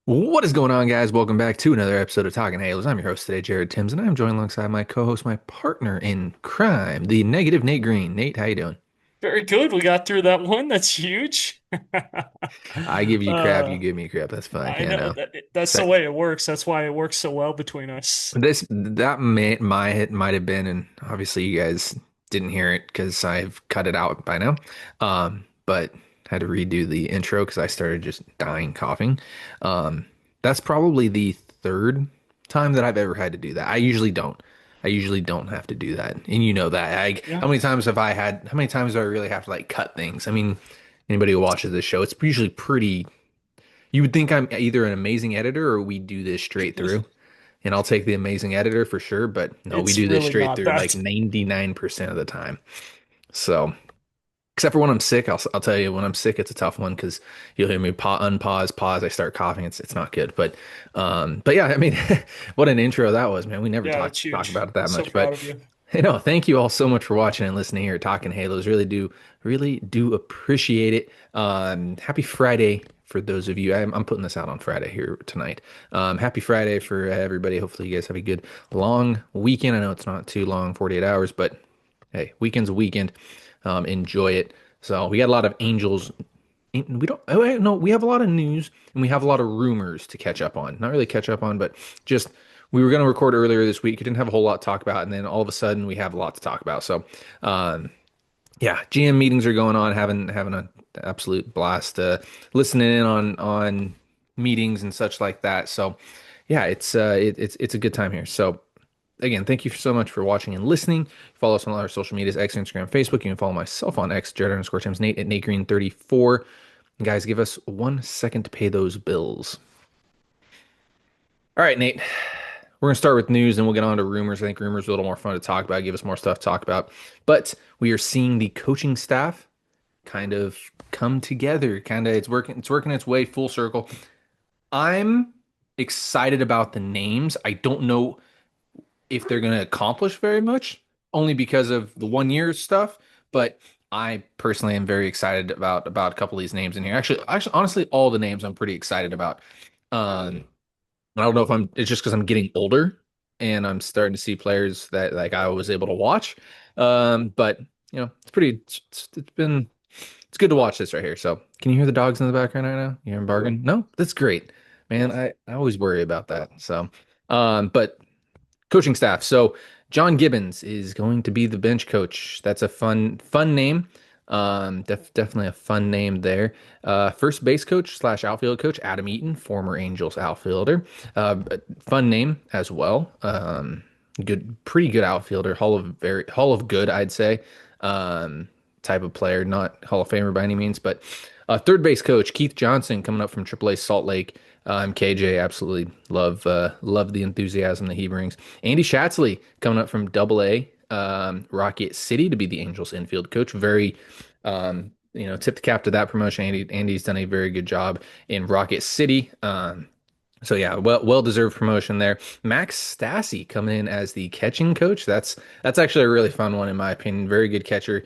What is going on, guys? Welcome back to another episode of Talking Halos. I'm your host today, Jared Timms, and I'm joined alongside my co-host, my partner in crime, the negative Nate Green. Nate, how you doing? Very good. We got through that one. That's huge. I give you crap, you Uh, give me crap. That's fine. I Yeah, know no. that's the Sec way it works. That's why it works so well between us. that my hit might have been, and obviously you guys didn't hear it because I've cut it out by now. But had to redo the intro because I started just dying coughing. Um, that's probably the third time that I've ever had to do that. I usually don't have to do that, and you know that. Yeah. How many times have I had? How many times do I really have to like cut things? I mean, anybody who watches this show, it's usually pretty. You would think I'm either an amazing editor or we do this straight through. And I'll take the amazing editor for sure, but no, we It's do this really straight not through like that. 99% of the time. So, except for when I'm sick, I'll tell you when I'm sick, it's a tough one because you'll hear me unpause, pause, I start coughing. It's not good. But yeah, I mean, what an intro that was, man. We never Yeah, talk it's talk huge. about it that So much. proud But of you. thank you all so much for watching and listening here at Talking Halos. Really do appreciate it. Happy Friday for those of you. I'm putting this out on Friday here tonight. Happy Friday for everybody. Hopefully you guys have a good long weekend. I know it's not too long, 48 hours, but hey, weekend's a weekend. Enjoy it. So we got a lot of Angels. We don't. Oh, wait, no, we have a lot of news and we have a lot of rumors to catch up on. Not really catch up on, but just we were going to record earlier this week. We didn't have a whole lot to talk about, and then all of a sudden we have a lot to talk about. So, um, yeah, GM meetings are going on, having an absolute blast, listening in on meetings and such like that. So, yeah, it's a good time here. So, again, thank you so much for watching and listening. Follow us on all our social medias, X, Instagram, Facebook. You can follow myself on X, Jared underscore Tim's Nate at Nate Green 34. Guys, give us 1 second to pay those bills. All right, Nate. We're gonna start with news and we'll get on to rumors. I think rumors are a little more fun to talk about, give us more stuff to talk about. But we are seeing the coaching staff kind of come together. Kind of it's working its way full circle. I'm excited about the names. I don't know if they're gonna accomplish very much, only because of the 1 year stuff, but I personally am very excited about a couple of these names in here. Actually, honestly, all the names I'm pretty excited about. Um, I don't know if it's just because I'm getting older and I'm starting to see players that like I was able to watch. But it's good to watch this right here. So can you hear the dogs in the background right now? You hearing barking? No, that's great, man. I always worry about that. So, but coaching staff. So John Gibbons is going to be the bench coach. That's a fun name. Definitely a fun name there. First base coach slash outfield coach, Adam Eaton, former Angels outfielder. Fun name as well. Pretty good outfielder. Hall of good, I'd say. Um, Type of player, not Hall of Famer by any means, but third base coach Keith Johnson coming up from AAA Salt Lake. KJ, absolutely love the enthusiasm that he brings. Andy Schatzley coming up from Double A Rocket City to be the Angels infield coach. Very tip the cap to that promotion. Andy's done a very good job in Rocket City. So yeah, well deserved promotion there. Max Stassi coming in as the catching coach. That's actually a really fun one in my opinion. Very good catcher,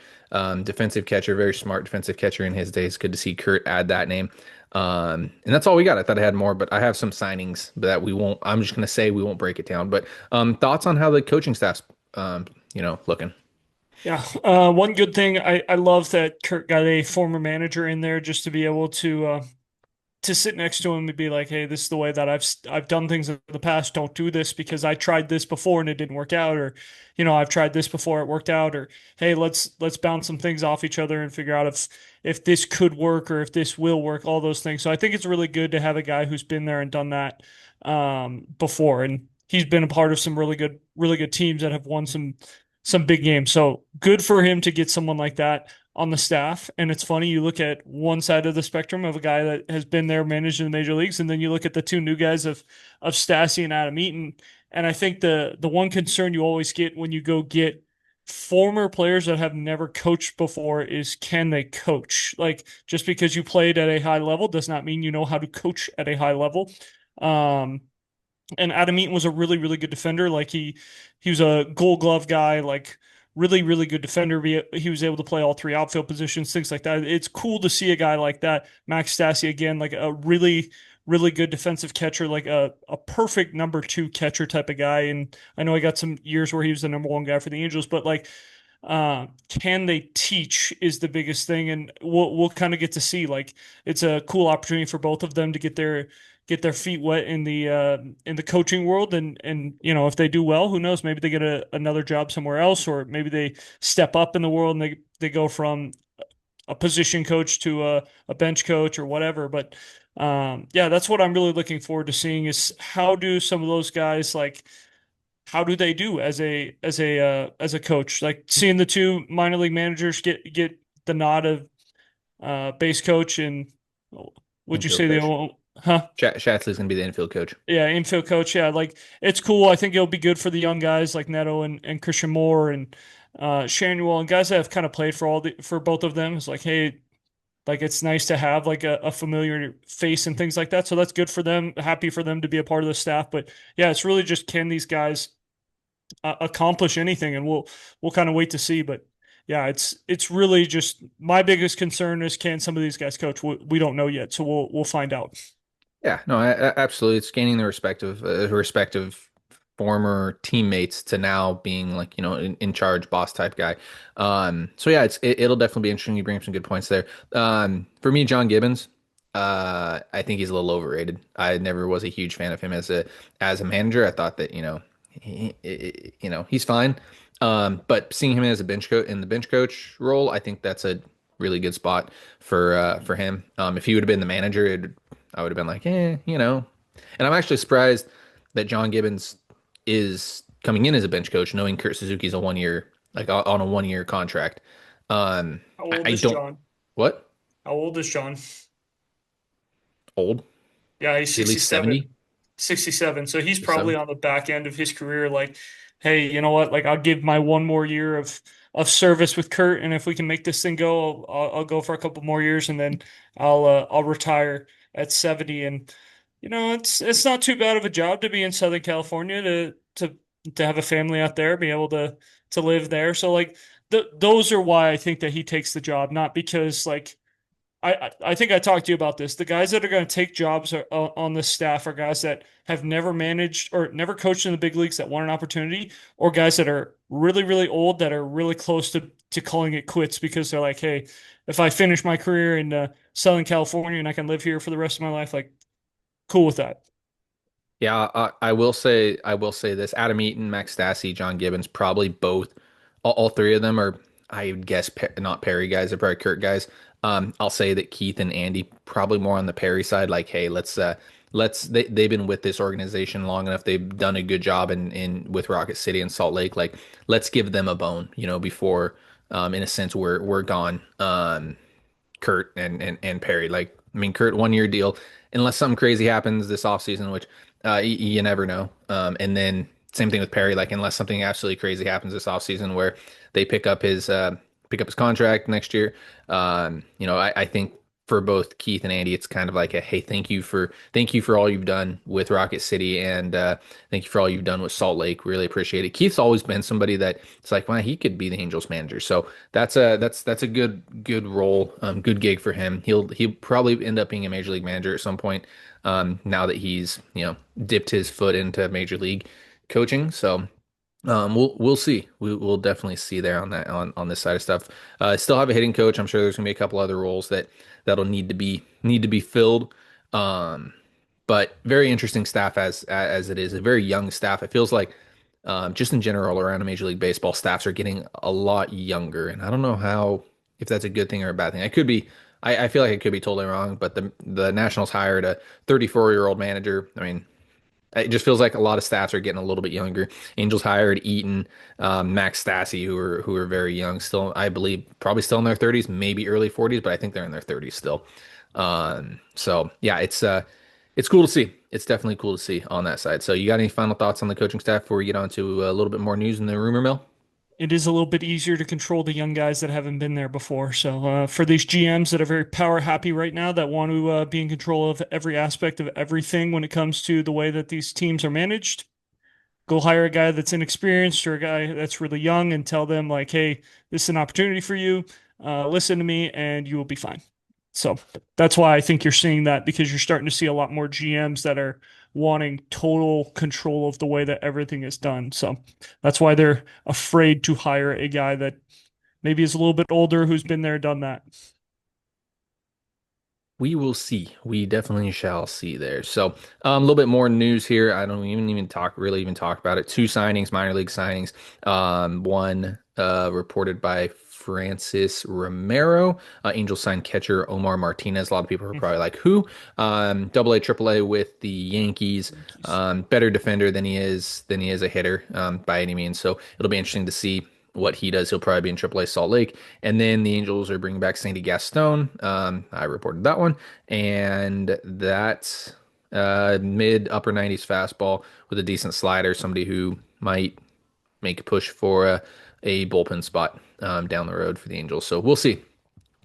defensive catcher, very smart defensive catcher in his days. Good to see Kurt add that name. And that's all we got. I thought I had more, but I have some signings that we won't. I'm just gonna say we won't break it down. But thoughts on how the coaching staff's looking. Yeah. One good thing I love that Kurt got a former manager in there just to be able to sit next to him and be like, "Hey, this is the way that I've done things in the past. Don't do this because I tried this before and it didn't work out, or I've tried this before it worked out, or hey, let's bounce some things off each other and figure out if this could work or if this will work. All those things. So I think it's really good to have a guy who's been there and done that before, and he's been a part of some really good teams that have won some big games. So good for him to get someone like that on the staff. And it's funny, you look at one side of the spectrum of a guy that has been there, managed in the major leagues, and then you look at the two new guys of Stassi and Adam Eaton. And I think the one concern you always get when you go get former players that have never coached before is can they coach? Like just because you played at a high level does not mean you know how to coach at a high level. Um, and Adam Eaton was a really good defender. Like he was a Gold Glove guy. Like really good defender. He was able to play all three outfield positions, things like that. It's cool to see a guy like that. Max Stassi again, like a really good defensive catcher, like a perfect number two catcher type of guy. And I know I got some years where he was the number one guy for the Angels, but like can they teach is the biggest thing, and we'll kind of get to see. Like it's a cool opportunity for both of them to get their feet wet in the coaching world, and if they do well, who knows? Maybe they get another job somewhere else, or maybe they step up in the world and they go from a position coach to a bench coach or whatever. But yeah, that's what I'm really looking forward to seeing is how do some of those guys like how do they do as a coach? Like seeing the two minor league managers get the nod of base coach and would you Infield say the coach. huh? Shatley's gonna be the infield coach. Yeah, infield coach. Yeah, like it's cool. I think it'll be good for the young guys like Neto and Christian Moore and Shanuel and guys that have kind of played for both of them. It's like, hey, like it's nice to have like a familiar face and things like that. So that's good for them. Happy for them to be a part of the staff. But yeah, it's really just can these guys accomplish anything, and we'll kind of wait to see. But yeah, it's really just my biggest concern is can some of these guys coach? We don't know yet, so we'll find out. Yeah, no, absolutely. It's gaining the respective former teammates to now being like, in charge boss type guy. So yeah, it'll definitely be interesting. You bring up some good points there. For me, John Gibbons, I think he's a little overrated. I never was a huge fan of him as a manager. I thought that, he's fine. But seeing him as a bench coach in the bench coach role, I think that's a really good spot for him. If he would have been the manager, I would have been like, And I'm actually surprised that John Gibbons is coming in as a bench coach, knowing Kurt Suzuki's on a 1 year contract. How I old is don't. John? What? How old is John? Old? Yeah, he's Is he at least 67. 70? 67. So he's probably 70? on the back end of his career. Like, hey, you know what? Like, I'll give my one more year of service with Kurt, and if we can make this thing go, I'll go for a couple more years, and then I'll retire at 70. And it's not too bad of a job to be in Southern California to have a family out there, be able to live there. So like, those are why I think that he takes the job, not because like. I think I talked to you about this. The guys that are going to take jobs on this staff are guys that have never managed or never coached in the big leagues that want an opportunity, or guys that are really, really old that are really close to calling it quits because they're like, hey, if I finish my career in Southern California and I can live here for the rest of my life, like, cool with that. Yeah, I will say this. Adam Eaton, Max Stassi, John Gibbons, probably both. All three of them are, I would guess, not Perry guys. They're probably Kurt guys. I'll say that Keith and Andy probably more on the Perry side. Like, hey, they've been with this organization long enough. They've done a good job in with Rocket City and Salt Lake. Like, let's give them a bone, before, in a sense, we're gone. Kurt and Perry. Like, I mean, Kurt 1 year deal, unless something crazy happens this offseason, which you never know. And then same thing with Perry. Like, unless something absolutely crazy happens this offseason where they pick up his contract next year. I think for both Keith and Andy, it's kind of like a hey, thank you for all you've done with Rocket City, and thank you for all you've done with Salt Lake. Really appreciate it. Keith's always been somebody that it's like, well, he could be the Angels manager. So that's a good role, good gig for him. He'll probably end up being a major league manager at some point. Now that he's dipped his foot into major league coaching. So we'll see. We'll definitely see there on that on this side of stuff. Still have a hitting coach. I'm sure there's gonna be a couple other roles that'll need to be filled. Um, but very interesting staff as it is. A very young staff. It feels like just in general around a Major League Baseball, staffs are getting a lot younger, and I don't know if that's a good thing or a bad thing. I could be. I feel like I could be totally wrong, but the Nationals hired a 34-year-old manager. I mean, it just feels like a lot of staffs are getting a little bit younger. Angels hired Eaton, Max Stassi, who are very young, still, I believe, probably still in their 30s, maybe early 40s, but I think they're in their 30s still. So yeah, it's cool to see. It's definitely cool to see on that side. So you got any final thoughts on the coaching staff before we get on to a little bit more news in the rumor mill? It is a little bit easier to control the young guys that haven't been there before. So for these GMs that are very power happy right now, that want to be in control of every aspect of everything when it comes to the way that these teams are managed, go hire a guy that's inexperienced or a guy that's really young and tell them like, hey, this is an opportunity for you. Listen to me, and you will be fine. So that's why I think you're seeing that because you're starting to see a lot more GMs that are wanting total control of the way that everything is done. So that's why they're afraid to hire a guy that maybe is a little bit older who's been there, done that. We will see. We definitely shall see there. So, a little bit more news here. I don't even talk about it. Two signings, minor league signings. One reported by Francis Romero. Angels signed catcher Omar Martinez. A lot of people are probably like, who? Double A, Triple A with the Yankees. Yankees. Better defender than he is a hitter by any means. So it'll be interesting to see what he does. He'll probably be in AAA Salt Lake. And then the Angels are bringing back Sandy Gaston. I reported that one. And that's mid upper 90s fastball with a decent slider, somebody who might make a push for a bullpen spot down the road for the Angels. So we'll see.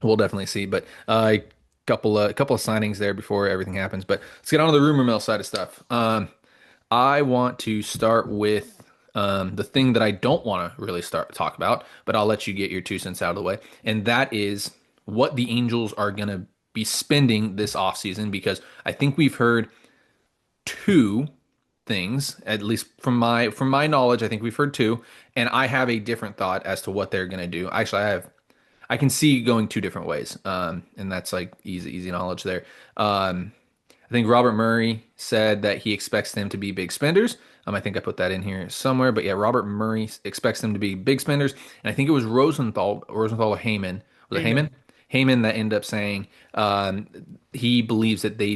We'll definitely see. But couple of signings there before everything happens. But let's get on to the rumor mill side of stuff. I want to start with the thing that I don't want to really start talk about, but I'll let you get your 2 cents out of the way, and that is what the Angels are going to be spending this offseason because I think we've heard two things, at least from my knowledge, I think we've heard two, and I have a different thought as to what they're going to do. Actually, I can see going two different ways, and that's like easy knowledge there. I think Robert Murray said that he expects them to be big spenders. I think I put that in here somewhere, but yeah, Robert Murray expects them to be big spenders, and I think it was Rosenthal or Heyman. Was it Heyman? Amen. Heyman that ended up saying he believes that the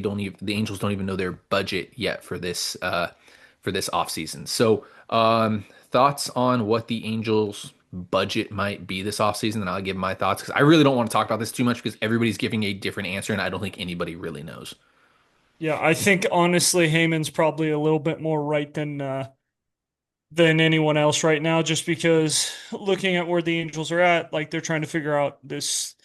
Angels don't even know their budget yet for this offseason. So, thoughts on what the Angels budget might be this offseason, and I'll give my thoughts because I really don't want to talk about this too much because everybody's giving a different answer, and I don't think anybody really knows. Yeah, I think honestly, Heyman's probably a little bit more right than anyone else right now, just because looking at where the Angels are at, like they're trying to figure out this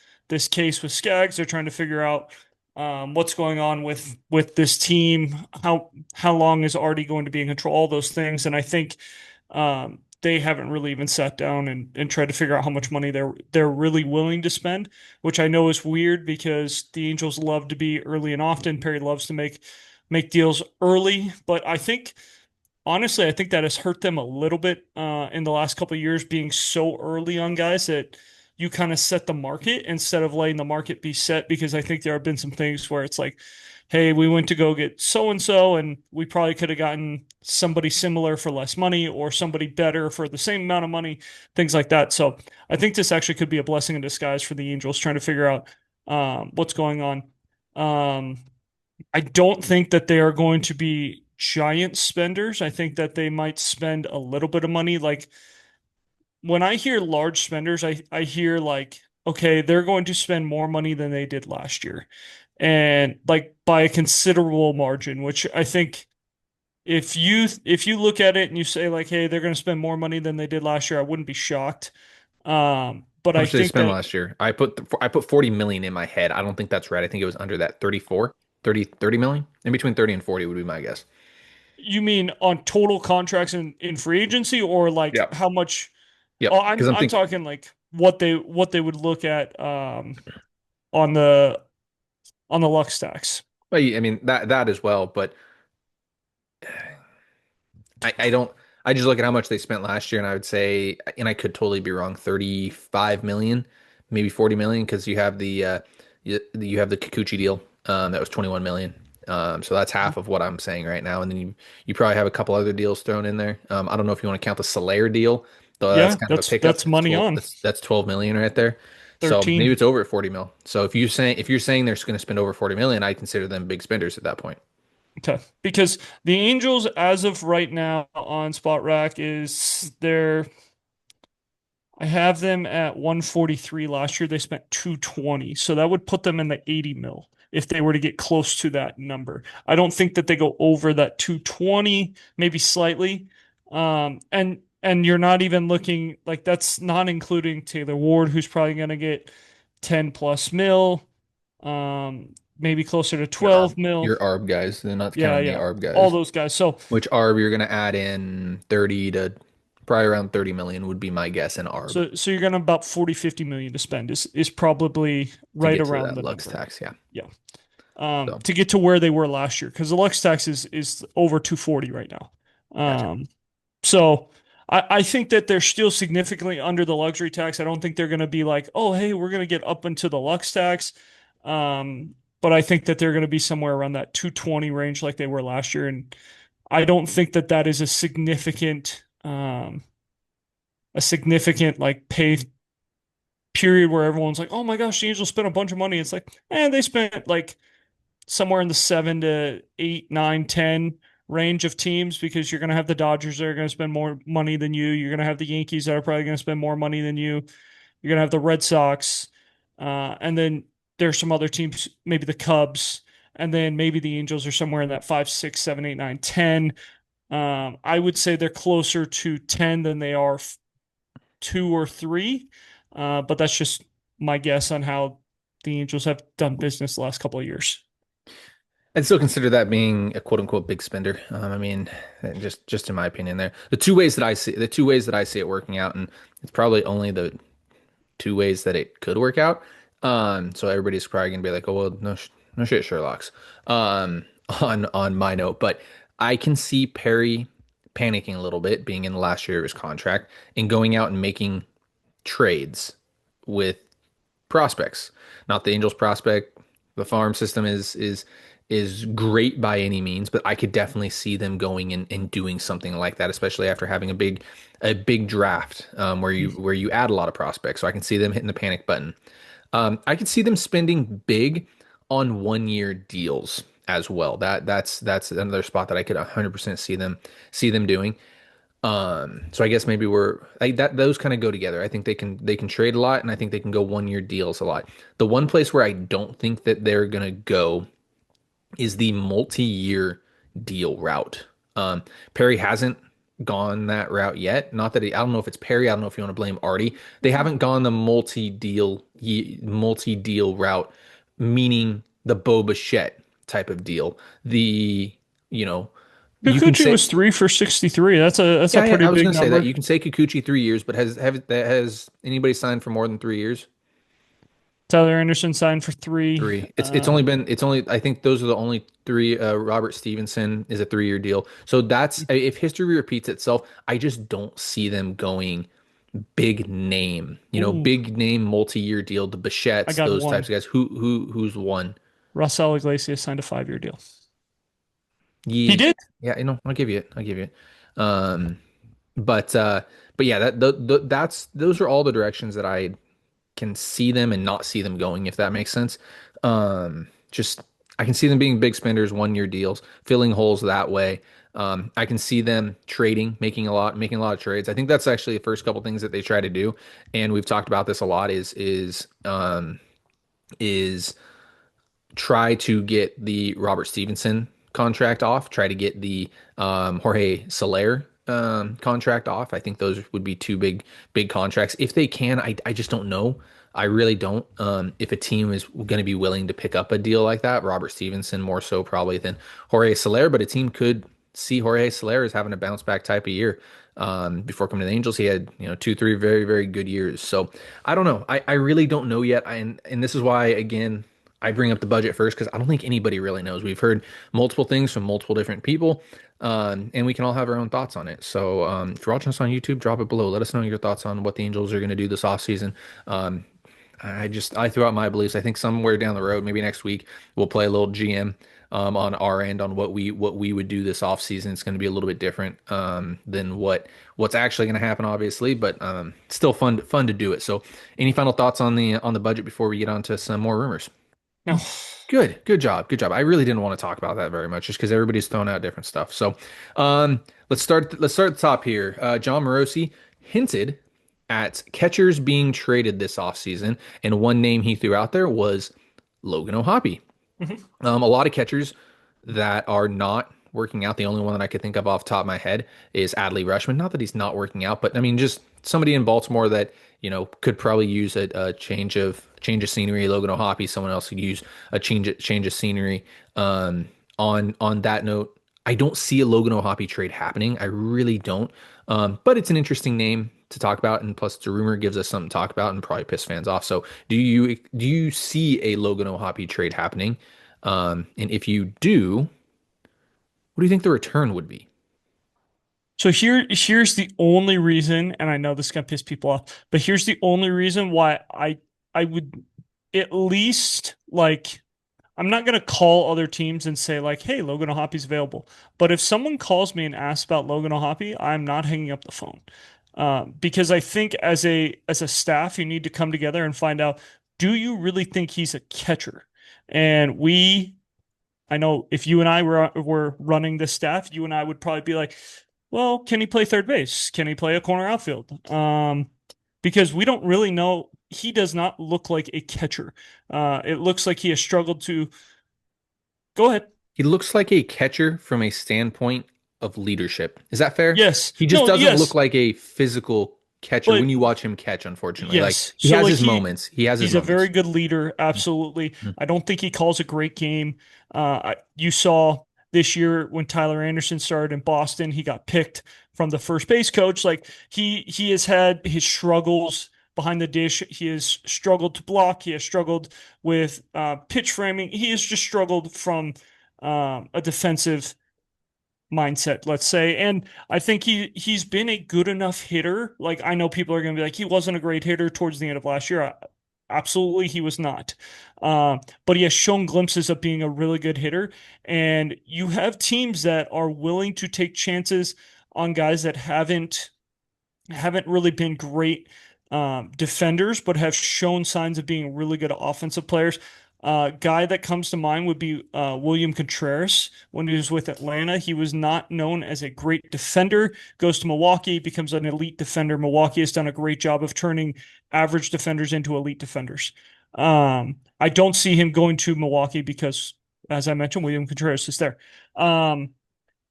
case with Skaggs. They're trying to figure out what's going on with this team, how long is Artie going to be in control, all those things. And I think they haven't really even sat down and tried to figure out how much money they're really willing to spend, which I know is weird because the Angels love to be early and often. Perry loves to make deals early, but I think honestly, I think that has hurt them a little bit in the last couple of years, being so early on guys that you kind of set the market instead of letting the market be set. Because I think there have been some things where it's like, hey, we went to go get so and so, and we probably could have gotten somebody similar for less money or somebody better for the same amount of money, things like that. So I think this actually could be a blessing in disguise for the Angels trying to figure out what's going on. Um, I don't think that they are going to be giant spenders. I think that they might spend a little bit of money. Like when I hear large spenders, I hear like, okay, they're going to spend more money than they did last year. And like by a considerable margin, which I think if you look at it and you say like, hey, they're going to spend more money than they did last year, I wouldn't be shocked. But How I much did they think spend that last year? I put 40 million in my head. I don't think that's right. I think it was under that 34, 30 million. In between 30 and 40 would be my guess. you mean on total contracts in free agency or like Yep. how much. Oh, Yep. Because I'm I'm thinking, talking like what they would look at on the on the Lux stacks. well, I mean that as well, but I don't. I just look at how much they spent last year, and I would say, and I could totally be wrong, 35 million, maybe 40 million, because you have the Kikuchi deal that was 21 million. So that's half of what I'm saying right now, and then you probably have a couple other deals thrown in there. I don't know if you want to count the Solaire deal, though that's Yeah, kind of a pickup. that's money on That's 12 million right there. So maybe 13. it's over at 40 mil. So if you're saying they're going to spend over 40 million, I consider them big spenders at that point. Okay. Because the Angels, as of right now on Spot Rack, is they're I have them at 143 last year. They spent 220. So that would put them in the 80 mil if they were to get close to that number. I don't think that they go over that 220, maybe slightly. And you're not even looking like that's not including Taylor Ward, who's probably going to get 10 plus mil, maybe closer to Your 12 mil. ARB guys. They're not Yeah, counting the yeah. ARB All guys. those guys. So Which ARB you're going to add in 30 to Probably around 30 million would be my guess in ARB So you're gonna about 40, 50 million to spend is probably to right get to around that the Lux number. tax. Yeah. Yeah. So To get to where they were last year, because the Lux tax is over 240 right now. gotcha. So I think that they're still significantly under the luxury tax. I don't think they're gonna be like, oh, hey, we're gonna get up into the Lux tax. But I think that they're gonna be somewhere around that 220 range like they were last year. And I don't think that that is a significant like pay period where everyone's like, oh my gosh, the Angels spent a bunch of money. It's like, they spent like somewhere in the 7 to 8, 9, 10 range of teams because you're going to have the Dodgers that are going to spend more money than you. You're going to have the Yankees that are probably going to spend more money than you. You're going to have the Red Sox. And then there's some other teams, maybe the Cubs. And then maybe the Angels are somewhere in that 5, 6, 7, 8, 9, 10. I would say they're closer to 10 than they are 2 or 3. But that's just my guess on how the Angels have done business the last couple of years. I'd still consider that being a quote unquote big spender. I mean, just in my opinion, there the two ways that I see it working out, and it's probably only the two ways that it could work out. So everybody's probably gonna be like, oh well, no, no shit, Sherlock's, on my note, but I can see Perry panicking a little bit, being in the last year of his contract, and going out and making trades with prospects. Not the Angels prospect. The farm system is great by any means, but I could definitely see them going and doing something like that, especially after having a big draft where you add a lot of prospects. So I can see them hitting the panic button. I could see them spending big on 1 year deals as well. That's another spot that I could 100% see them doing. So I guess maybe we're like that. Those kind of go together. I think they can trade a lot, and I think they can go 1 year deals a lot. The one place where I don't think that they're gonna go is the multi-year deal route. Perry hasn't gone that route yet. Not that I don't know if it's Perry. I don't know if you want to blame Artie. They haven't gone the multi-deal route, meaning the Bo Bichette type of deal. The you know you can Kikuchi say was 3 for 63. That's a yeah, yeah, pretty I was big gonna say that. number. You can say Kikuchi 3 years, but has anybody signed for more than 3 years? Tyler Anderson signed for three. Three. It's only I think those are the only three. Robert Stevenson is a 3 year deal. So that's if history repeats itself, I just don't see them going big name. Ooh, Big name multi-year deal. The I Bichettes, got those one. types of guys. Who's one? Raisel Iglesias signed a 5 year deal. He Yeah, did. yeah. I'll give you it. I'll give you it. Um, but yeah, that's those are all the directions that I can see them and not see them going, if that makes sense. Just I can see them being big spenders, 1 year deals, filling holes that way. I can see them trading, making a lot of trades. I think that's actually the first couple things that they try to do, and we've talked about this a lot. Is try to get the Robert Stevenson contract off, try to get the Jorge Soler contract off. I think those would be two big contracts. If they can, I just don't know. I really don't. If a team is going to be willing to pick up a deal like that, Robert Stevenson more so probably than Jorge Soler, but a team could see Jorge Soler as having a bounce back type of year. Before coming to the Angels, he had 2, 3 very, very good years. So I don't know. I really don't know yet. And this is why again I bring up the budget first because I don't think anybody really knows. We've heard multiple things from multiple different people, and we can all have our own thoughts on it. So if you're watching us on YouTube, drop it below. Let us know your thoughts on what the Angels are going to do this offseason. Um, I threw out my beliefs. I think somewhere down the road, maybe next week, we'll play a little GM on our end on what we would do this offseason. It's going to be a little bit different than what's actually going to happen, obviously, but still fun to do it. So, any final thoughts on the budget before we get on to some more rumors? No. Good job, good job. I really didn't want to talk about that very much, just because everybody's throwing out different stuff. So, let's start at the top here. John Morosi hinted at catchers being traded this offseason, and one name he threw out there was Logan O'Hoppe. Mhm. A lot of catchers that are not working out. The only one that I could think of off the top of my head is Adley Rutschman. Not that he's not working out, but I mean, just somebody in Baltimore that could probably use a change of scenery. Logan O'Hoppe, someone else could use a change of scenery. On that note, I don't see a Logan O'Hoppe trade happening. I really don't. But it's an interesting name to talk about, and plus it's a rumor, gives us something to talk about, and probably piss fans off. So, do you see a Logan O'Hoppe trade happening? And if you do, what do you think the return would be? So here's the only reason, and I know this is gonna piss people off, but here's the only reason why I would at least like I'm not gonna call other teams and say like, hey, Logan O'Hoppe's available. But if someone calls me and asks about Logan O'Hoppe, I'm not hanging up the phone. Because I think as a staff, you need to come together and find out, do you really think he's a catcher? And I know if you and I were running this staff, you and I would probably be like, well, can he play third base? Can he play a corner outfield? Because we don't really know. He does not look like a catcher. It looks like he has struggled to go ahead. He looks like a catcher from a standpoint of leadership. Is that fair? Yes. He just No, doesn't look yes. like a physical catcher But when you watch him catch, unfortunately. Like yes. he So has like his moments. He has his he's a very moments. good leader, absolutely. Mhm. I don't think he calls a great game. You saw this year when Tyler Anderson started in Boston, he got picked from the first base coach. Like he has had his struggles behind the dish. He has struggled to block. He has struggled with pitch framing. He has just struggled from a defensive mindset, let's say. And I think he's been a good enough hitter. Like I know people are going to be like, he wasn't a great hitter towards the end of last year. Absolutely, he was not. But he has shown glimpses of being a really good hitter. And you have teams that are willing to take chances on guys that haven't really been great defenders, but have shown signs of being really good offensive players. Guy that comes to mind would be William Contreras. When he was with Atlanta, he was not known as a great defender. Goes to Milwaukee, becomes an elite defender. Milwaukee has done a great job of turning average defenders into elite defenders. I don't see him going to Milwaukee because, as I mentioned, William Contreras is there. Um,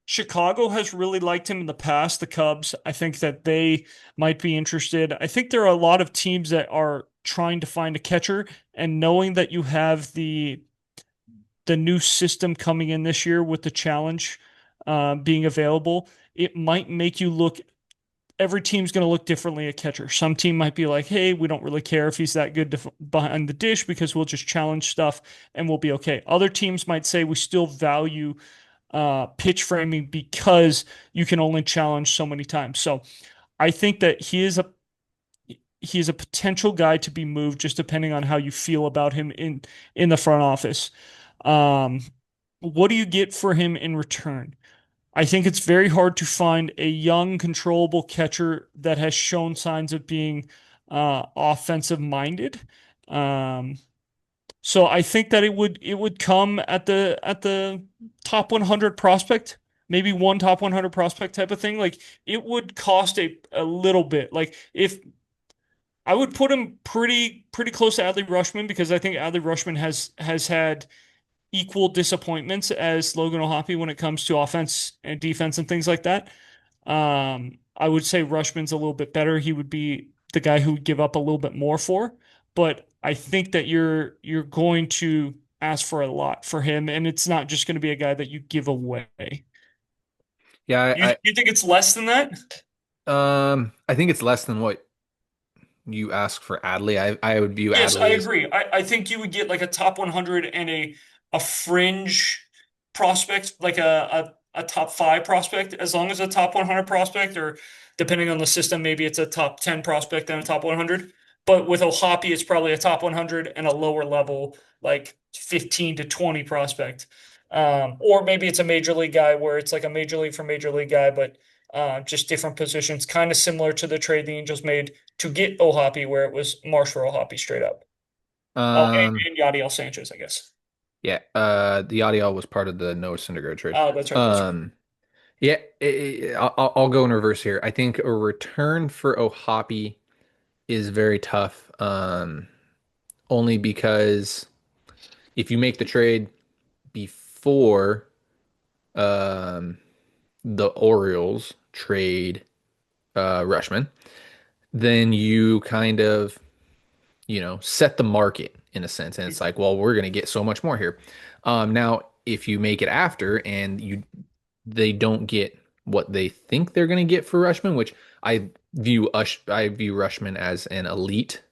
Chicago has really liked him in the past. The Cubs, I think that they might be interested. I think there are a lot of teams that are trying to find a catcher, and knowing that you have the new system coming in this year with the challenge being available, it might make you look. Every team's going to look differently at catcher. Some team might be like, "Hey, we don't really care if he's that good behind the dish because we'll just challenge stuff and we'll be okay." Other teams might say we still value pitch framing because you can only challenge so many times. So I think that he is a potential guy to be moved just depending on how you feel about him in the front office. Um, what do you get for him in return? I think it's very hard to find a young, controllable catcher that has shown signs of being offensive minded. Um, so I think that it would come at the top 100 prospect, maybe one top 100 prospect type of thing. Like it would cost a little bit. Like if I would put him pretty close to Adley Rushman because I think Adley Rushman has had equal disappointments as Logan O'Hoppe when it comes to offense and defense and things like that. I would say Rushman's a little bit better. He would be the guy who would give up a little bit more for, but I think that you're going to ask for a lot for him, and it's not just going to be a guy that you give away. Yeah, You think it's less than that? I think it's less than what you ask for Adley. I would view Yes, I Adley as agree. I think you would get like a top 100 and a fringe prospect, like a top five prospect, as long as a top 100 prospect, or depending on the system, maybe it's a top 10 prospect and a top 100. But with Ohapi, it's probably a top 100 and a lower level, like 15 to 20 prospect. Or maybe it's a major league guy where it's like a major league for major league guy, but just different positions, kind of similar to the trade the Angels made to get Ohapi, where it was Marsh for Ohapi straight up. Oh, um and Yadiel Sanchez, I guess. yeah, the audio was part of the Noah Syndergaard trade. Oh, that's right. That's right. Yeah, I'll go in reverse here. I think a return for Ohapi is very tough. Only because if you make the trade before um the Orioles trade Rushman, then you kind of, set the market in a sense. And it's like, well, we're going to get so much more here. Now, if you make it after and they don't get what they think they're going to get for Rushman, which I view Rushman as an elite,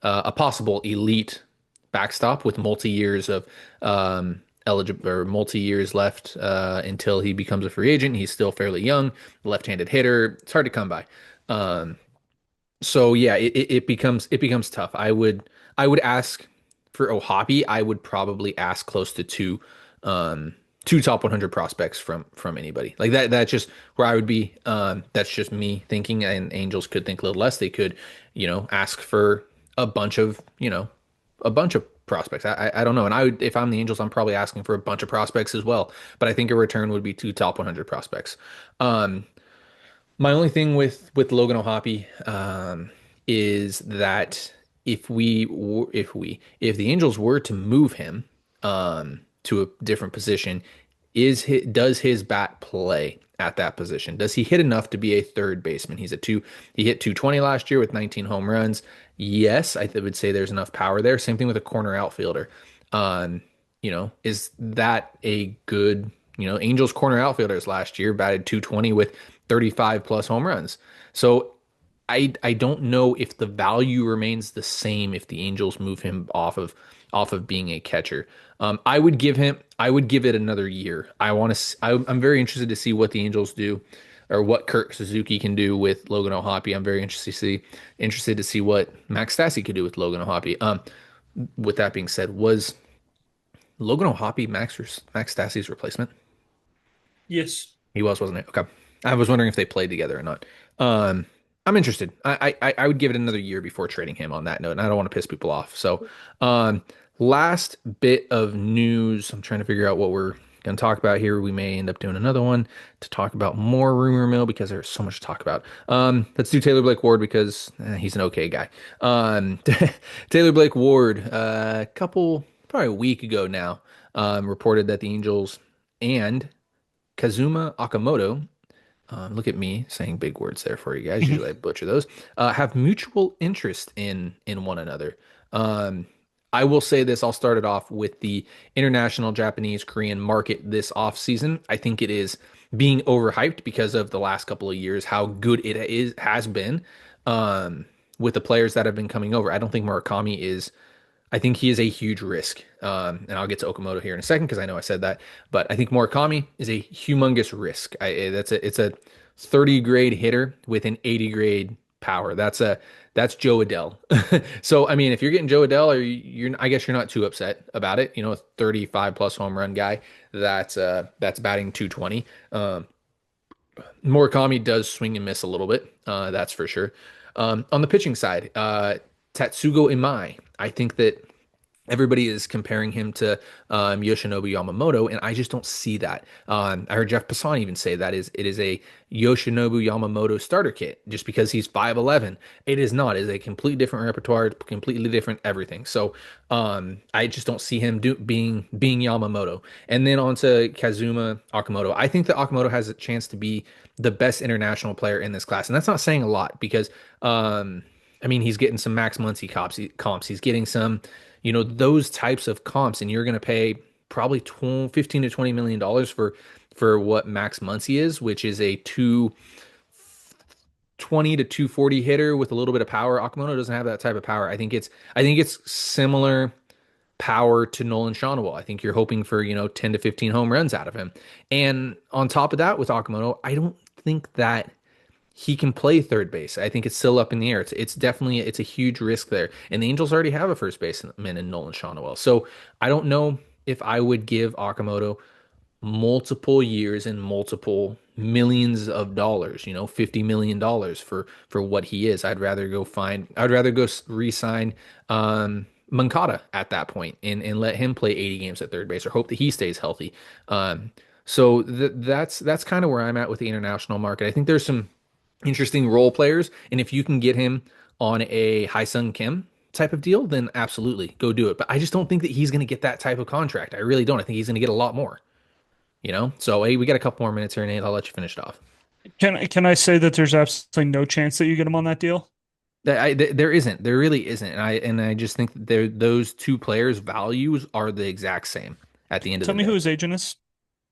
a possible elite backstop with multi years of eligible or multi years left until he becomes a free agent. He's still fairly young, left-handed hitter. It's hard to come by. Um, so yeah, it becomes tough. I would ask for O'Hoppe. I would probably ask close to um two top 100 prospects from anybody. Like that that's just where I would be. That's just me thinking, and Angels could think a little less. They could, ask for a bunch of, a bunch of prospects. I don't know. And if I'm the Angels, I'm probably asking for a bunch of prospects as well. But I think a return would be two top 100 prospects. Um my only thing with Logan O'Hoppe is that if the Angels were to move him to a different position, does his bat play at that position? Does he hit enough to be a third baseman? He hit 220 last year with 19 home runs. Yes, would say there's enough power there. Same thing with a corner outfielder. Um, is that a good, Angels corner outfielders last year batted 220 with 35 plus home runs. So I don't know if the value remains the same if the Angels move him off of being a catcher. I would give it another year. I'm very interested to see what the Angels do or what Kirk Suzuki can do with Logan O'Hoppe. I'm very interested to see what Max Stassi could do with Logan O'Hoppe. With that being said, was Logan O'Hoppe Max Stassi's replacement? Yes. He was, wasn't it? Okay. I was wondering if they played together or not. Um, I'm interested. I would give it another year before trading him on that note, and I don't want to piss people off. So, um, last bit of news. I'm trying to figure out what we're going to talk about here. We may end up doing another one to talk about more rumor mill because there's so much to talk about. Let's do Taylor Blake Ward because he's an okay guy. Taylor Blake Ward, probably a week ago now, reported that the Angels and Kazuma Okamoto, look at me saying big words there for you guys. Usually I butcher those. Have mutual interest in one another. Um, I will say this. I'll start it off with the international Japanese Korean market this off season. I think it is being overhyped because of the last couple of years, how good it has been with the players that have been coming over. I don't think Murakami is. I think he is a huge risk. And I'll get to Okamoto here in a second because I know I said that. But I think Murakami is a humongous risk. It's a 30 grade hitter with an 80 grade power. That's Joe Adele. So I mean, if you're getting Joe Adele, or I guess you're not too upset about it. A 35 plus home run guy that's batting 220. Murakami does swing and miss a little bit. That's for sure. On the pitching side, Tatsugo Imai. I think that everybody is comparing him to Yoshinobu Yamamoto, and I just don't see that. I heard Jeff Passan even say that it is a Yoshinobu Yamamoto starter kit just because he's 5'11". It is not. It is a completely different repertoire, completely different everything. So I just don't see him being Yamamoto. And then on to Kazuma Okamoto. I think that Okamoto has a chance to be the best international player in this class, and that's not saying a lot because I mean, he's getting some Max Muncy comps. He's getting some, those types of comps, and you're going to pay probably 15 to 20 million dollars for what Max Muncy is, which is a 220 to 240 hitter with a little bit of power. Okamoto doesn't have that type of power. I think it's similar power to Nolan Shawneewell. I think you're hoping for, 10 to 15 home runs out of him. And on top of that, with Okamoto, I don't think that he can play third base. I think it's still up in the air. It's a huge risk there. And the Angels already have a first baseman in Nolan Shawneewell. So I don't know if I would give Okamoto multiple years and multiple millions of dollars, $50 million for what he is. I'd rather go re-sign Moncada at that point and let him play 80 games at third base or hope that he stays healthy. So that's kind of where I'm at with the international market. I think there's some interesting role players. And if you can get him on a Sung Kim type of deal, then absolutely go do it. But I just don't think that he's going to get that type of contract. I really don't. I think he's going to get a lot more. So, hey, we got a couple more minutes here, Nate. I'll let you finish it off. Can I say that there's absolutely no chance that you get him on that deal? There isn't. There really isn't. And I just think that those two players' values are the exact same at the end of Tell the me who day. his agent is.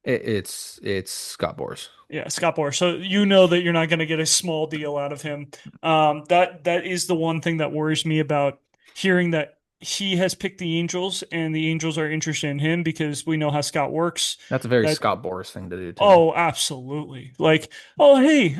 It's Scott Boras. Yeah, Scott Boras. So you know that you're not going to get a small deal out of him. That is the one thing that worries me about hearing that he has picked the Angels and the Angels are interested in him because we know how Scott works. That's a very That Scott Boras thing to do too. Oh, absolutely. Like, oh hey,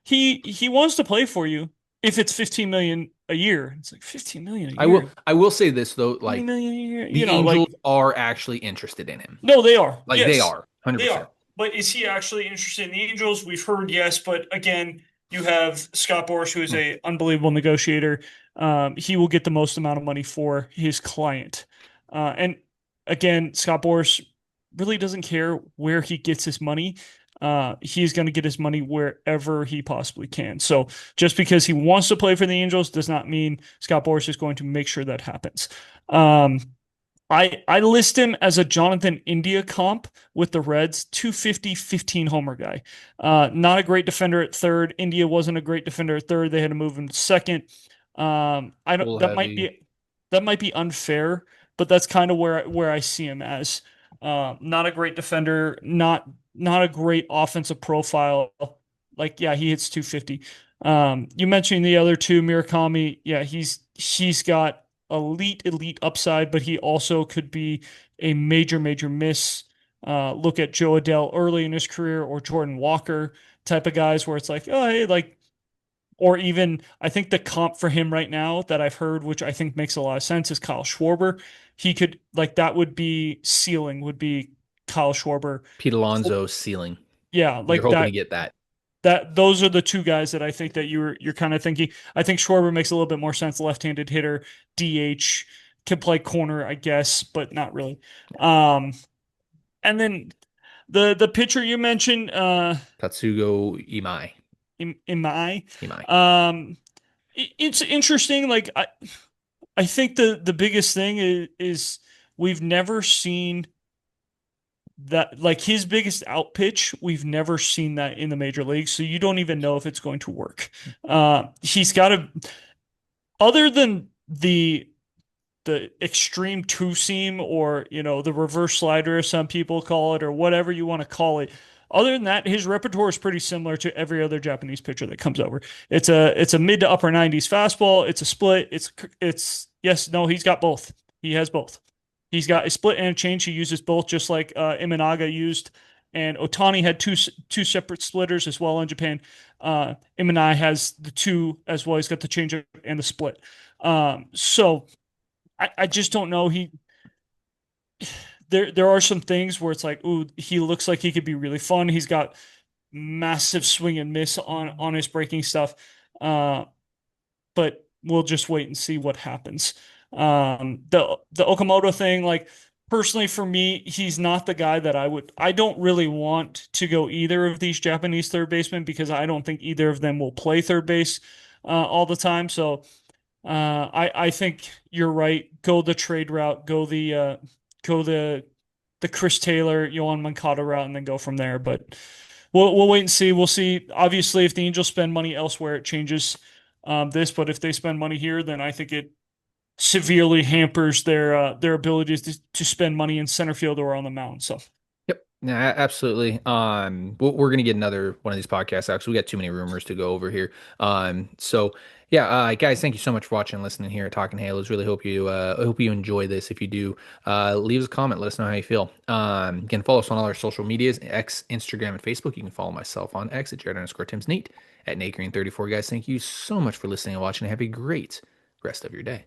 he wants to play for you if it's 15 million a year. It's like 15 million a year, I will say this though, 20 like million a year, the like Angels are actually interested in him. no, they are. Like they Yes, are, they 100%. are. But is he actually interested in the Angels? We've heard yes, but again, you have Scott Boras, who is Hmm. a unbelievable negotiator. He will get the most amount of money for his client. And again, Scott Boras really doesn't care where he gets his money. He's going to get his money wherever he possibly can. So just because he wants to play for the Angels does not mean Scott Boras is going to make sure that happens. Um, I list him as a Jonathan India comp with the Reds, 250, 15 homer guy. Not a great defender at third. India wasn't a great defender at third. They had to move him to second. I don't Pull heavy. that might be unfair, but that's kind of where I see him as. Not a great defender, not a great offensive profile. Like, yeah, he hits 250. You mentioned the other two, Murakami. Yeah, he's got elite upside, but he also could be a major miss. Look at Joe Adele early in his career or Jordan Walker type of guys where it's like, oh, hey, like, or even I think the comp for him right now that I've heard, which I think makes a lot of sense, is Kyle Schwarber. He could like that would be ceiling would be Kyle Schwarber. Pete Alonso's ceiling. Yeah, You're like hoping to that get that. those are the two guys that I think that you're kind of thinking. I think Schwarber makes a little bit more sense. Left-handed hitter, DH, can play corner, I guess, but not really. Um, and then the pitcher you mentioned, Tatsugo Imai. in my Imai. it's interesting. Like I think the biggest thing is we've never seen that like his biggest out pitch, we've never seen that in the major leagues, so you don't even know if it's going to work. He's got to, other than the extreme two seam or the reverse slider, as some people call it, or whatever you want to call it. Other than that, his repertoire is pretty similar to every other Japanese pitcher that comes over. It's a mid to upper 90s fastball. It's a split. It's yes, no, he's got both. He has both. He's got a split and a change. He uses both, just like Imanaga used. And Otani had two separate splitters as well in Japan. Imanai has the two as well. He's got the changeup and the split. So I just don't know. There are some things where it's like, ooh, he looks like he could be really fun. He's got massive swing and miss on his breaking stuff. Uh, but we'll just wait and see what happens. The Okamoto thing, like personally for me, he's not the guy that I don't really want to go either of these Japanese third basemen because I don't think either of them will play third base all the time. So I think you're right. Go the trade route. Go the Chris Taylor, Yohan Moncada route, and then go from there. But we'll wait and see. We'll see. Obviously, if the Angels spend money elsewhere, it changes this. But if they spend money here, then I think it severely hampers their abilities to spend money in center field or on the mound. So Yep. Yeah, absolutely. We're gonna get another one of these podcasts out because we got too many rumors to go over here. So yeah, guys, thank you so much for watching and listening here at Talking Halos. Really I hope you enjoy this. If you do, leave us a comment. Let us know how you feel. You can follow us on all our social medias, X, Instagram, and Facebook. You can follow myself on X at Jared_Tim's Neat at NateGreen34. Guys, thank you so much for listening and watching. Have a great rest of your day.